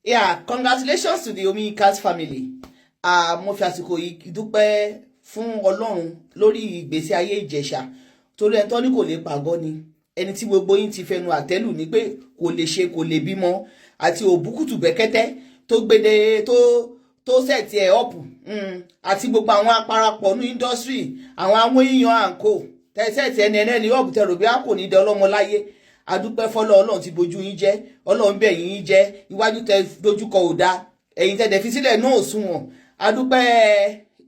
Yeah, congratulations to the Omika's family. Mo fi àsìkò yìí dúpẹ́ fún Ọlọ́run lórí ìgbésí ayé Ìjẹ̀ṣà. Torí ẹni tó ní kò lè pàgọ́ ni. Ẹni tí gbogbo yín ti fẹnu àtẹ́lù ní pé kò lè ṣe kò lè bímọ àti òbúkútù bẹ́kẹ́tẹ́ tó gbede tó set ẹ̀ up. Àti gbogbo àwọn aparapọ̀ ní industry, àwọn amóyíyan àǹkó. Tẹ́sẹ̀tì ẹni up tẹ̀rù bí a kò ní dẹ ọlọ́mọ láyé. Adúpẹ́ fọ́lọ́ Ọlọ́run ti bojú yín jẹ́, Ọlọ́run bẹ̀ yín jẹ́, iwájú tẹ dojúkọ ò dá, ẹ̀yin tẹ dẹ̀ fi sílẹ̀ náà sunwọ̀n. Adúpẹ́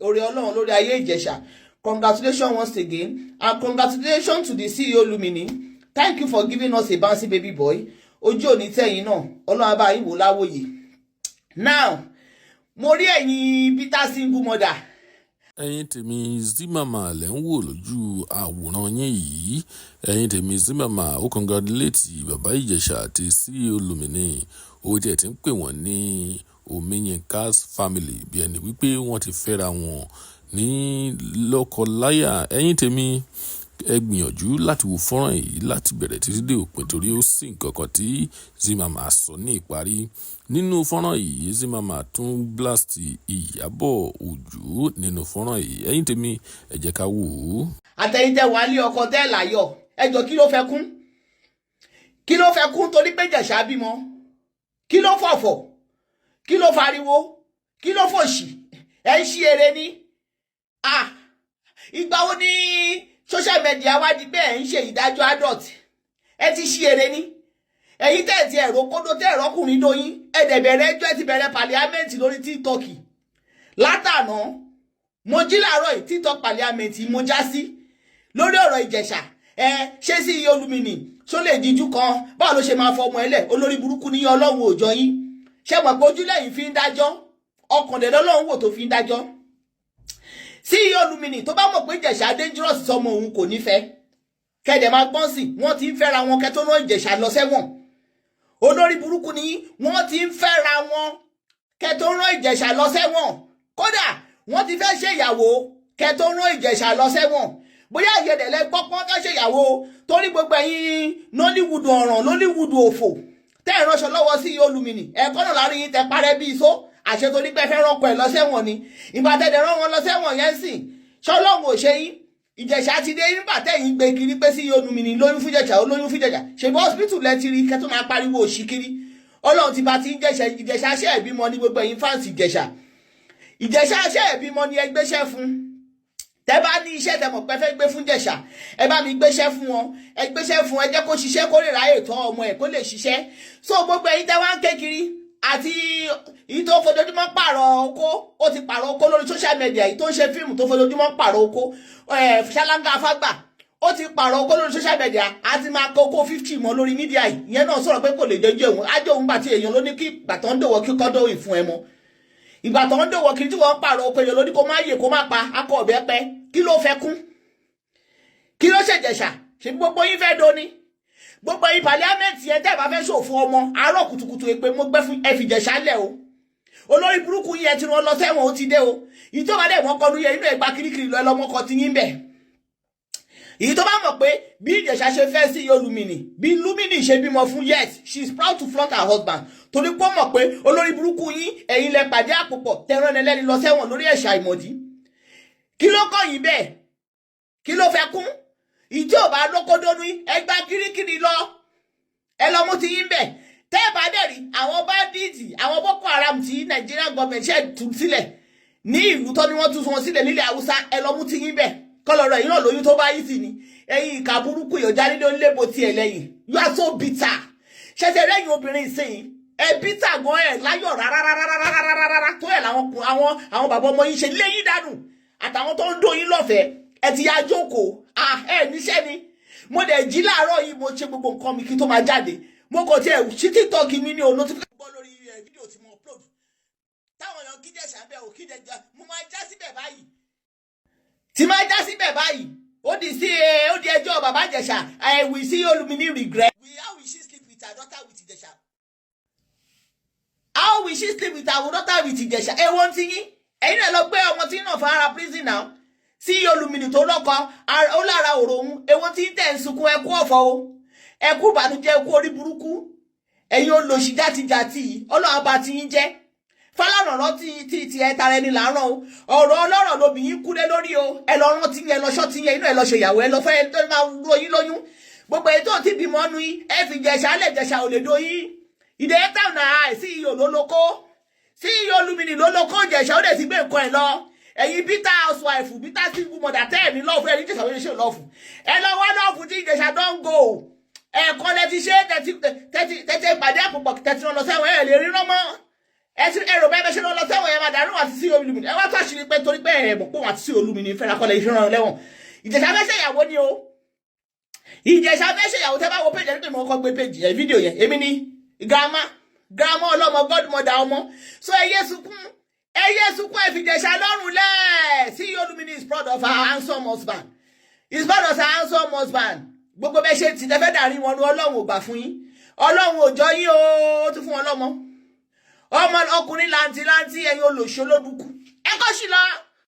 oore Ọlọ́run lórí ayé Ìjẹ̀ṣà. Congratulations once again, and congratulations to the CEO LUMINEE. Thank you for giving us a bouncy baby boy. Ojú òní tẹ̀yin náà, Ọlọ́run á bá yín wò láwòye. Now, mo rí ẹ̀yin bitter single mother. Ẹ̀yin tèmi ZEE mama lẹ́ ń wò lójú àwòrán yín yìí. Ẹ̀yin tèmi ZEE mama ó congratulate bàbá Ìjẹ̀ṣà àti CEO LUMINEE. Ó jẹ́ tí ń pè wọ́n ní Omiyinka's family bí ẹni wípé wọ́n ti fẹ́ra wọn ní lọ́kọláya. Ẹ̀yin tèmi ẹ gbìyànjú láti wo fọ́nrán yìí láti bẹ̀rẹ̀ títí dé òpin torí ó sì nǹkan kan tí ZEE mama sọ ní ìparí. Nínú fọ́nrán yìí ZEE mama tún blast IYABO Ojo nínú fọ́nrán yìí. Ẹ̀yin tèmi ẹ jẹ́ ká wò ó. Àtẹ̀yìntẹ̀ wà ní ọkọ tẹ́ láyọ̀. Ẹ jọ̀ọ́ kí ló fẹ́ kún? Kí ló fẹ́ kún torí pé Ìjẹ̀ṣà bímọ? Kí ló fọ̀fọ̀? Kí ló fariwo? Kí ló fòṣì? Ẹ ń ṣí eré ní? Ìgbà wo ni social media wá di bẹ́ẹ̀ ń ṣe ìdájọ́ adult? Ẹ ti ṣí eré ní? Ẹ̀yin tẹ́ ti ẹ̀rọ kódó tẹ́ ẹ̀rọ ọkùnrin dóyin. Ẹ dẹ̀ bẹ̀rẹ̀ ẹjọ́ ti bẹ̀rẹ̀ parliament lórí TikTok. Látàná mo jí láàárọ̀ yìí TikTok parliament mo já sí lórí ọ̀rọ̀ Ìjẹ̀ṣà. Ṣé CEO LUMINEE ṣó lè díjú kan báwo ló ṣe máa fọmọ ẹlẹ̀ olórí burúkú ní Ọlọ́run òjọ yín. Ṣé mọ̀ pé ojúlẹ̀ yìí fi ń dájọ́ ọkàndínlọ́lọ́run wò tó fi ń dájọ́. CEO LUMINEE tó bá mọ̀ pé Ìjẹ̀ṣà dangerous sọmọ òun kò nífẹ̀ẹ́ kẹ́dẹ̀ máa gbọ́n sí wọ́n ti ń fẹ́ra wọn kẹ́ tó rán Ìjẹ̀ṣà lọ sẹ́wọ̀n. Olórí burúkú ni wọ́n ti ń fẹ́ra wọn kẹ́ tó rán Ìjẹ̀ṣà lọ sẹ́wọ̀n. Kódà wọ́n ti fẹ́ ṣe ìyàwó kẹ́ tó rán Ìjẹ̀ṣà lọ sẹ́wọ̀n. Bóyá ìyẹ̀dẹ̀lẹ̀ gbọ́pọ́n tó ṣe ìyàwó torí gbogbo ẹ̀yin Nollywood ọ̀ràn Nollywood òfò tẹ́ ẹ̀ ránṣọ lọ́wọ́ CEO LUMINEE ẹ̀kọ́ náà láàrin yín tẹ parẹ́ bí iṣó àṣẹ torí pé fẹ́ rọ́pò ẹ̀ lọ sẹ́wọ̀n ni. Ìgbà tẹ̀dẹ̀ rán wọn lọ sẹ́wọ̀n yẹn sìn ṣọlọ́run ò ṣe yín. Ìjẹ̀ṣà ti dé nígbà tẹ̀yìn gbé kiri pé CEO LUMINEE lóyún fún Ìjẹ̀ṣà ó lóyún fún Ìjẹ̀ṣà ṣèbí hospital lẹ ti rí kẹ́ tó máa pariwo òṣì kiri. Ọlọ́run ti bá ti ń Ìjẹ̀ṣà ṣe ẹ̀bímọ ní gbogbo ẹ̀yin fans Ìjẹ̀ṣà. Ìjẹ̀ṣà ṣe ẹ̀bímọ ní ẹgbẹ́ṣẹ́ fún. Tẹ́ bá ní iṣẹ́ tẹ́ mọ̀ pé fẹ́ gbé fún Ìjẹ̀ṣà ẹ bá mi gbéṣẹ́ fún wọn ẹ gbéṣẹ́ fún ẹ jẹ́ kó ṣiṣẹ́ kó lè ráyè tọ́ ọmọ ẹ̀ kó lè ṣiṣẹ́. So gbogbo ẹ̀yin tẹ́ wá ń ké kiri àti èyí tó fojoojúmọ́ pààrọ̀ oko ó ti pààrọ̀ oko lórí social media èyí tó ń ṣe fíìmù tó fojoojúmọ́ pààrọ̀ oko ṣáláńgá afágbà ó ti pààrọ̀ oko lórí social media àti máa kó oko 50 mọ́ lórí mídíà yìí ìyẹn náà sọ̀rọ̀ pé kò lè jọjú òun ájọ òun gbà tí èèyàn ló ní kí ìgbà tó ń dòwọ́ kí kọ́ dòwì fún ẹ mọ́ ìgbà tó ń dòwọ́ kiri tí wọ́n pààrọ̀ oko èèyàn ló ní kó má yè kó má pa akọ ọ̀bẹ pẹ́ kí ló fẹ́ kún kí ló ṣèjẹ̀ṣà ṣe gbogbo yín fẹ́ doni gbogbo yín parliament yẹn tẹ́ bá fẹ́ ṣòfò ọmọ àárọ̀ kùtùkùtù èpè mo gbẹ́ fún ẹ fi Ìjẹ̀ṣà lẹ̀ o olórí burúkú yẹn tí wọ́n lọ sẹ́wọ̀n ó ti dé o ìyí tó bá dẹ̀ wọ́n kọlu yẹn inú ẹ̀gbá kirikiri lọ ẹlọ́mọkọ ti yín bẹ̀ ìyí tó bá mọ̀ pé bí Ìjẹ̀ṣà ṣe fẹ́ sí LUMINEE bí LUMINEE ṣe bímọ fún yes she is proud to flaunt her husband torí pé ó mọ̀ pé olórí burúkú yín ẹ̀yin lẹ pàdé àpòpọ̀ tẹ̀rán ẹlẹ́ni lọ sẹ́wọ̀n lórí ẹ̀ṣà ìmọ̀dí kí ló kọ́ yín bẹ́ẹ̀ kí ló fẹ́ kún ìdí ò bá lókódónú ẹgbà kirikiri lọ ẹ lọ mú ti yín bẹ̀ tẹ́ ẹ bá dẹ̀ rí àwọn bandits àwọn Boko Haram tí Nigerian government ṣe tú sílẹ̀ ní ìlú tó ní wọ́n tú wọn sílẹ̀ nílẹ̀ Haúsá ẹ lọ mú ti yín bẹ̀ kọlọ̀rọ̀ yìí náà lóyún tó bá yí sí ni ẹ̀yin ìka burúkú yọjá nílé onílébo tiẹ̀ lẹ́yìn you are so bitter ṣẹ̀ṣẹ̀ lẹ́yìn obìnrin ìsìn ẹ bitter gan ẹ̀ láyọ̀ rárá tó ẹ̀ àwọn bàbá ọmọ yín ṣe léyìn dànù àtàwọn tó ń dóyin lọ́fẹ̀ẹ́ ẹ ti ya jókòó ẹ níṣẹ́ ni mo dẹ̀ jí láàárọ̀ yìí mo ṣe gbogbo nǹkan mi kí tó máa jáde mo kò tiẹ̀ sí TikTok mi ní notification gbọ́ lórí fídíò tí mo upload táwọn èèyàn kí Ìjẹ̀ṣà bẹ́ẹ̀ ò kí Ìjẹ̀ṣà mo máa já síbẹ̀ báyìí tí máa já síbẹ̀ báyìí ó di ẹjọ́ bàbá Ìjẹ̀ṣà we see LUMINEE regret. How will she sleep with her daughter with Ìjẹ̀ṣà? How will she sleep with her daughter with Ìjẹ̀ṣà? ẹ wọ́n ti yín ẹ̀yin náà lọ gbé ọmọ tí náà fún ara prison now CEO LUMINEE tó lọ́kọ ó lára òrò òun ewo tí ń tẹ̀ ń sunkún ẹkú ọ̀fọ̀ o ẹkú ìbànújẹ́ ẹkú orí burúkú ẹ̀yin olóṣì játijàti Ọlọ́run bá ti yín jẹ́ fọlọ́rọ̀ tí ẹ tara ẹni làárọ̀ o ọ̀rọ̀ ọlọ́rọ̀ lobìnrin kúlé lórí o ẹ lọ rántí yẹn lọ ṣọ́ọ̀tì yẹn inú ẹ lọ ṣe ìyàwó ẹ lọ fẹ́ tó máa ro yín lóyún gbogbo èyí tó ti bímọ nu yín ẹ fi jẹ̀ṣà lẹ̀ jẹ̀ṣà ò lè do yín ìdè táwọn náà sí iye olólókó sí iye olúmini lólókó jẹ̀ṣà ó lè ti gbé nǹkan ẹ lọ ẹ̀yin bíta housewife bíta single mother tẹ́ ẹ̀ ní lọ́ọ̀fù ẹ̀ ní jẹ̀ṣà wọlé ṣe lọ́ọ̀fù ẹ lọ wá lọ́ọ̀fù tí jẹ̀ṣà don go ẹ̀ẹ̀kan lẹ ti ṣe tẹ́tí pàdé àpòpọ̀ tẹ́tí lọ sẹ́wọ̀n ẹ̀ lè rí rọ́mọ́ ẹ̀rọ bẹ́ẹ̀ ṣe lọ sẹ́wọ̀n ẹ̀ máa dàrú àti sí olúmini ẹ wá tó àṣírí pé torí pé ẹ̀ mọ̀ pé wọ́n àti sí olúmini fẹ́ra kọ́lẹ̀ iṣẹ́ rán lẹ́wọ̀n ìjẹ̀ṣà fẹ́ ṣèyàwó ni o ìjẹ̀ṣà fẹ́ ṣèyàwó tẹ́ bá wo péjì ẹ̀ pé mo kọ́ gbé péjì ẹ̀ fídíò yẹn èmi ni grandma ọlọ́mọ godmother ọmọ so ẹ yé sunkún ẹ fi ìjẹ̀ṣà lọ́rùn lẹ̀ sí olúmini is proud of her handsome husband is proud of her handsome husband gbogbo bẹ́ẹ̀ ṣe ti tẹ́fẹ́ dàrí wọn lu ọlọ́run ò gbà fún yín ọlọ́run ò jọ yín o tún fún wọn lọ́mọ ọmọ ọkùnrin làǹtìlanti ẹ̀yin olóṣèlú lódùkú ẹ kọ́ sí lọ.